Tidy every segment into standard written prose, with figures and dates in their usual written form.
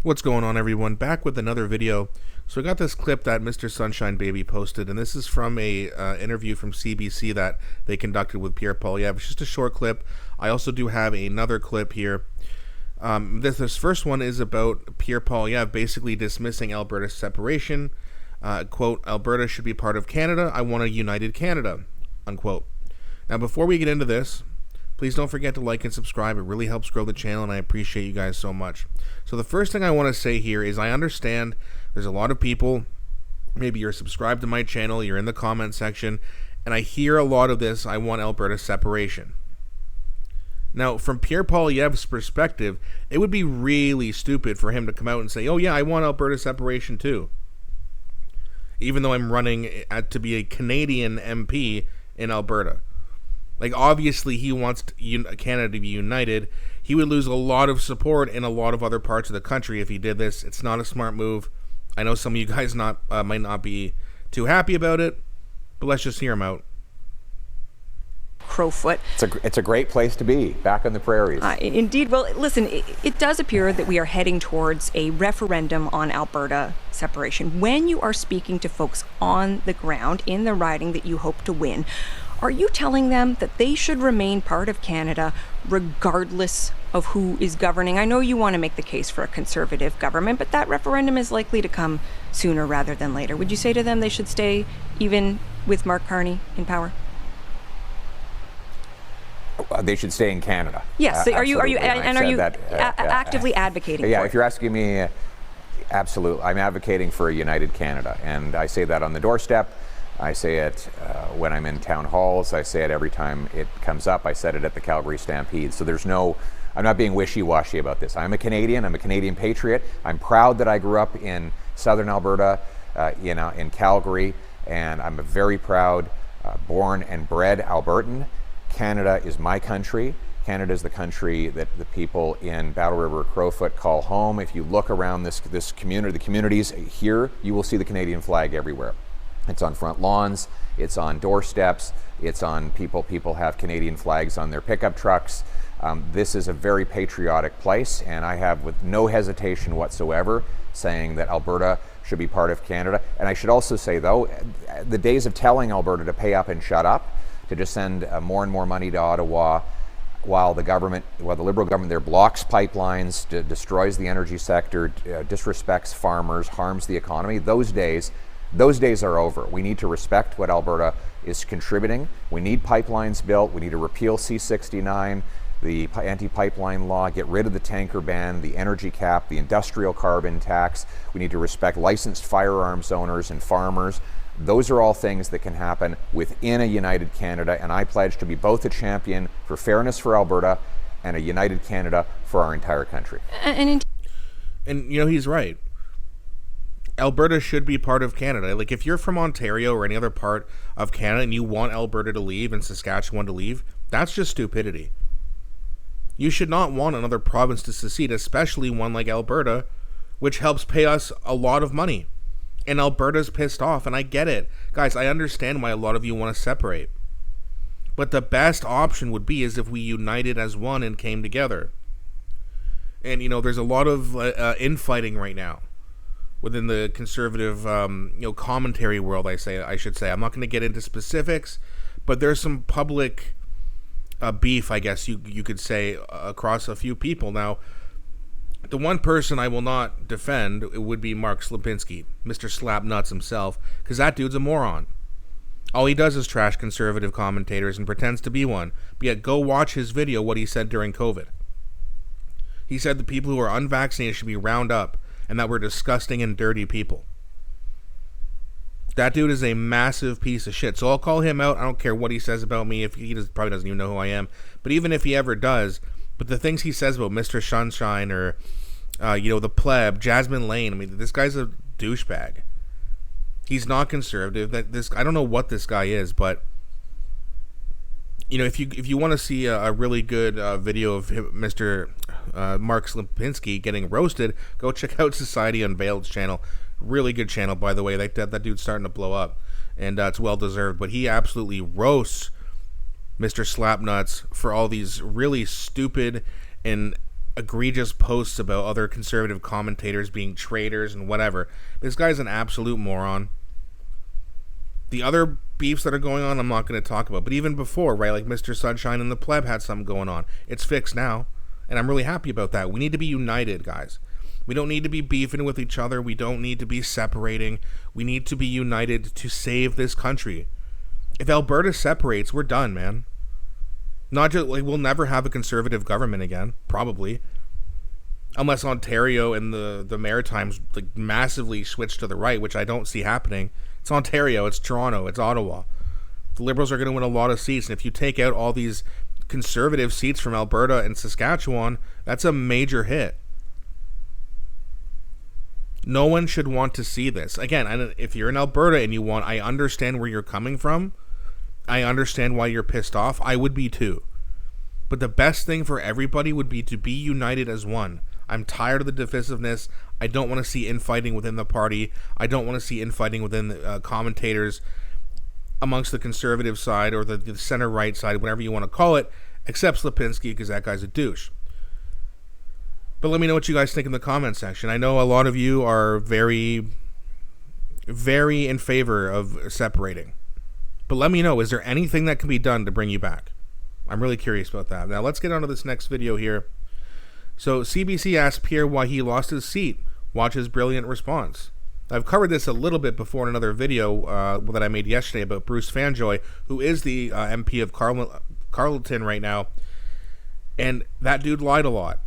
What's going on, everyone? Back with another video. So I got this clip that Mr. Sunshine Baby posted, and this is from a interview from CBC that they conducted with Pierre Poilievre. It's just a short clip. I also do have another clip here. This first one is about Pierre Poilievre basically dismissing Alberta's separation. Quote, Alberta should be part of Canada. I want a united Canada, unquote. Now, before we get into this, please don't forget to like and subscribe. It really helps grow the channel, and I appreciate you guys so much. So the first thing I want to say here is I understand there's a lot of people, maybe you're subscribed to my channel, you're in the comment section, and I hear a lot of this, I want Alberta separation. Now, from Pierre Poilievre's perspective, it would be really stupid for him to come out and say, oh yeah, I want Alberta separation too. Even though I'm running to be a Canadian MP in Alberta. Like, obviously, he wants Canada to be united. He would lose a lot of support in a lot of other parts of the country if he did this. It's not a smart move. I know some of you guys might not be too happy about it, but let's just hear him out. Crowfoot. It's a great place to be, back on the prairies. Indeed. Well, listen, it does appear that we are heading towards a referendum on Alberta separation. When you are speaking to folks on the ground in the riding that you hope to win, are you telling them that they should remain part of Canada regardless of who is governing? I know you want to make the case for a conservative government, but that referendum is likely to come sooner rather than later. Would you say to them they should stay even with Mark Carney in power? They should stay in Canada. Yes. Are you that, actively advocating yeah, for if you're asking me, absolutely. I'm advocating for a united Canada, and I say that on the doorstep. I say it when I'm in town halls. I say it every time it comes up. I said it at the Calgary Stampede. So I'm not being wishy-washy about this. I'm a Canadian. I'm a Canadian patriot. I'm proud that I grew up in southern Alberta, in Calgary, and I'm a very proud born and bred Albertan. Canada is my country. Canada is the country that the people in Battle River Crowfoot call home. If you look around this community, the communities here, you will see the Canadian flag everywhere. It's on front lawns, it's on doorsteps, it's on people have Canadian flags on their pickup trucks. This is a very patriotic place, and I have, with no hesitation whatsoever, saying that Alberta should be part of Canada. And I should also say, though, the days of telling Alberta to pay up and shut up, to just send more and more money to Ottawa, while the Liberal government there blocks pipelines, destroys the energy sector, disrespects farmers, harms the economy, those days are over. We need to respect what Alberta is contributing. We need pipelines built. We need to repeal C-69, the anti-pipeline law, get rid of the tanker ban, the energy cap, the industrial carbon tax. We need to respect licensed firearms owners and farmers. Those are all things that can happen within a united Canada, and I pledge to be both a champion for fairness for Alberta and a united Canada for our entire country. And he's right. Alberta should be part of Canada. Like, if you're from Ontario or any other part of Canada and you want Alberta to leave and Saskatchewan to leave, that's just stupidity. You should not want another province to secede, especially one like Alberta, which helps pay us a lot of money. And Alberta's pissed off, and I get it. Guys, I understand why a lot of you want to separate. But the best option would be is if we united as one and came together. And, there's a lot of infighting right now within the conservative, commentary world, I should say. I'm not going to get into specifics, but there's some public beef, I guess you could say, across a few people. Now, the one person I will not defend would be Mark Slapinski, Mr. Slapnuts himself, because that dude's a moron. All he does is trash conservative commentators and pretends to be one, but yet go watch his video, what he said during COVID. He said the people who are unvaccinated should be round up, and that we're disgusting and dirty people. That dude is a massive piece of shit. So I'll call him out. I don't care what he says about me. If he probably doesn't even know who I am. But even if he ever does, but the things he says about Mr. Sunshine or, the pleb, Jasmine Lane, this guy's a douchebag. He's not conservative. I don't know what this guy is, but if you want to see a really good video of Mr. Mark Slapinski getting roasted, go check out Society Unveiled's channel. Really good channel, by the way. That dude's starting to blow up, and it's well deserved. But he absolutely roasts Mr. Slapnuts for all these really stupid and egregious posts about other conservative commentators being traitors and whatever. This guy's an absolute moron. The other beefs that are going on, I'm not going to talk about. But even before, right, like Mr. Sunshine and the Pleb had something going on. It's fixed now, and I'm really happy about that. We need to be united, guys. We don't need to be beefing with each other. We don't need to be separating. We need to be united to save this country. If Alberta separates, we're done, man. Not just, like, we'll never have a conservative government again, probably. Unless Ontario and the Maritimes like massively switch to the right, which I don't see happening. It's Ontario, it's Toronto, it's Ottawa. The Liberals are going to win a lot of seats, and if you take out all these conservative seats from Alberta and Saskatchewan, that's a major hit. No one should want to see this. Again, if you're in Alberta and you want, I understand where you're coming from. I understand why you're pissed off. I would be too. But the best thing for everybody would be to be united as one. I'm tired of the divisiveness. I don't want to see infighting within the party. I don't want to see infighting within the commentators amongst the conservative side or the center-right side, whatever you want to call it, except Slapinski, because that guy's a douche. But let me know what you guys think in the comment section. I know a lot of you are very, very in favor of separating. But let me know, is there anything that can be done to bring you back? I'm really curious about that. Now, let's get on to this next video here. So, CBC asked Pierre why he lost his seat. Watch his brilliant response. I've covered this a little bit before in another video that I made yesterday about Bruce Fanjoy, who is the MP of Carleton right now. And that dude lied a lot.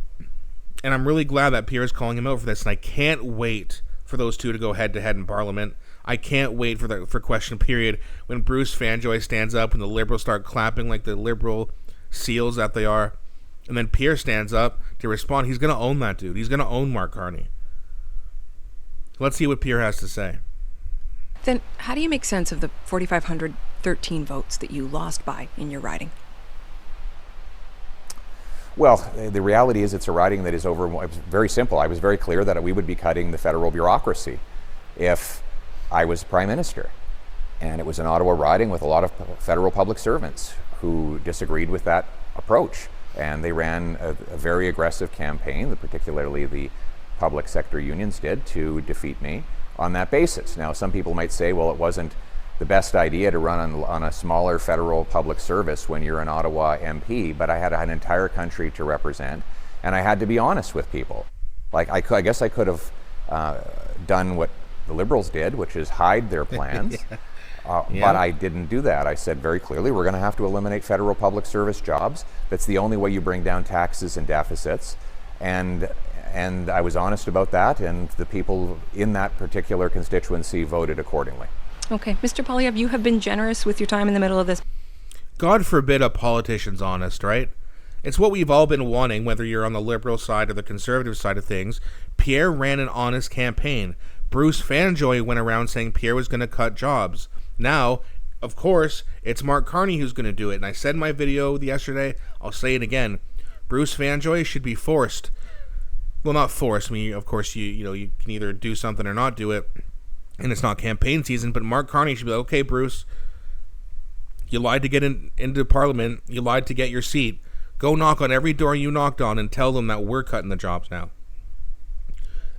And I'm really glad that Pierre is calling him out for this. And I can't wait for those two to go head-to-head in Parliament. I can't wait for question period when Bruce Fanjoy stands up and the Liberals start clapping like the Liberal seals that they are. And then Pierre stands up to respond. He's going to own that dude. He's going to own Mark Carney. Let's see what Pierre has to say. Then how do you make sense of the 4,513 votes that you lost by in your riding? Well, the reality is it's a riding that is over. It was very simple. I was very clear that we would be cutting the federal bureaucracy if I was Prime Minister. And it was an Ottawa riding with a lot of federal public servants who disagreed with that approach. And they ran a very aggressive campaign, particularly the public sector unions did, to defeat me on that basis. Now, some people might say, well, it wasn't the best idea to run on a smaller federal public service when you're an Ottawa MP, but I had an entire country to represent, and I had to be honest with people. Like, I guess I could have done what the Liberals did, which is hide their plans. But I didn't do that. I said very clearly, we're going to have to eliminate federal public service jobs. That's the only way you bring down taxes and deficits. And I was honest about that, and the people in that particular constituency voted accordingly. Okay. Mr. Poilievre, you have been generous with your time in the middle of this. God forbid a politician's honest, right? It's what we've all been wanting, whether you're on the Liberal side or the Conservative side of things. Pierre ran an honest campaign. Bruce Fanjoy went around saying Pierre was going to cut jobs. Now, of course, it's Mark Carney who's going to do it. And I said in my video yesterday, I'll say it again. Bruce Fanjoy should be forced. Well, not forced. I mean, of course, you can either do something or not do it. And it's not campaign season. But Mark Carney should be like, okay, Bruce, you lied to get into Parliament. You lied to get your seat. Go knock on every door you knocked on and tell them that we're cutting the jobs now.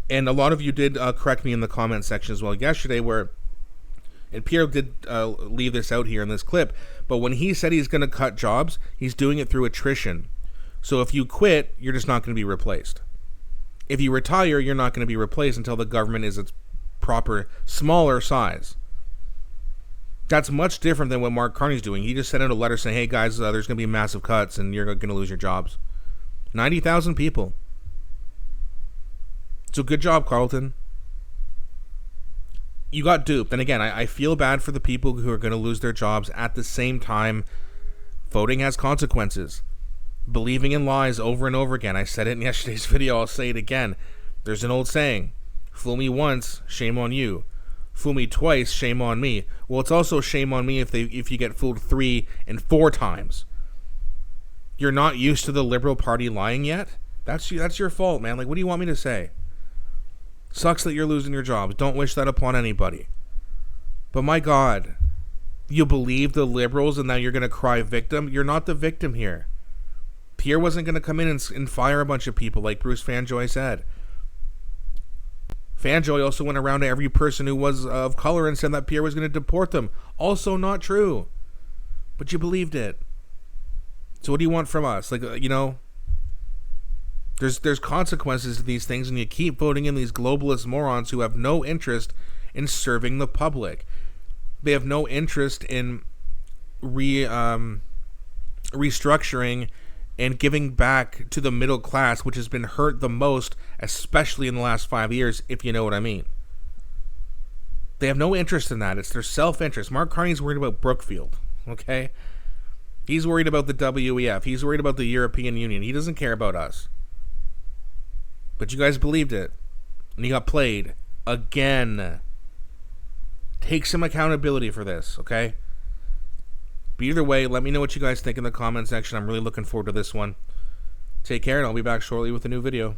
And a lot of you did correct me in the comment section as well yesterday and Pierre did leave this out here in this clip, but when he said he's going to cut jobs, he's doing it through attrition. So if you quit, you're just not going to be replaced. If you retire, you're not going to be replaced until the government is its proper, smaller size. That's much different than what Mark Carney's doing. He just sent out a letter saying, hey guys, there's going to be massive cuts and you're going to lose your jobs. 90,000 people. So good job, Carleton. You got duped. And again, I feel bad for the people who are going to lose their jobs. At the same time, voting has consequences. Believing in lies over and over again. I said it in yesterday's video. I'll say it again. There's an old saying, fool me once, shame on you. Fool me twice, shame on me. Well, it's also shame on me if you get fooled 3 and 4 times. You're not used to the Liberal Party lying yet? That's your fault, man. Like, what do you want me to say? Sucks that you're losing your jobs. Don't wish that upon anybody. But my God, you believe the Liberals and now you're going to cry victim? You're not the victim here. Pierre wasn't going to come in and fire a bunch of people like Bruce Fanjoy said. Fanjoy also went around to every person who was of color and said that Pierre was going to deport them. Also not true. But you believed it. So what do you want from us? Like, you know, there's consequences to these things, and you keep voting in these globalist morons who have no interest in serving the public. They have no interest in restructuring and giving back to the middle class, which has been hurt the most, especially in the last 5 years, if you know what I mean. They have no interest in that. It's their self-interest. Mark Carney's worried about Brookfield, okay? He's worried about the WEF. He's worried about the European Union. He doesn't care about us. But you guys believed it, and you got played again. Take some accountability for this, okay? But either way, let me know what you guys think in the comment section. I'm really looking forward to this one. Take care, and I'll be back shortly with a new video.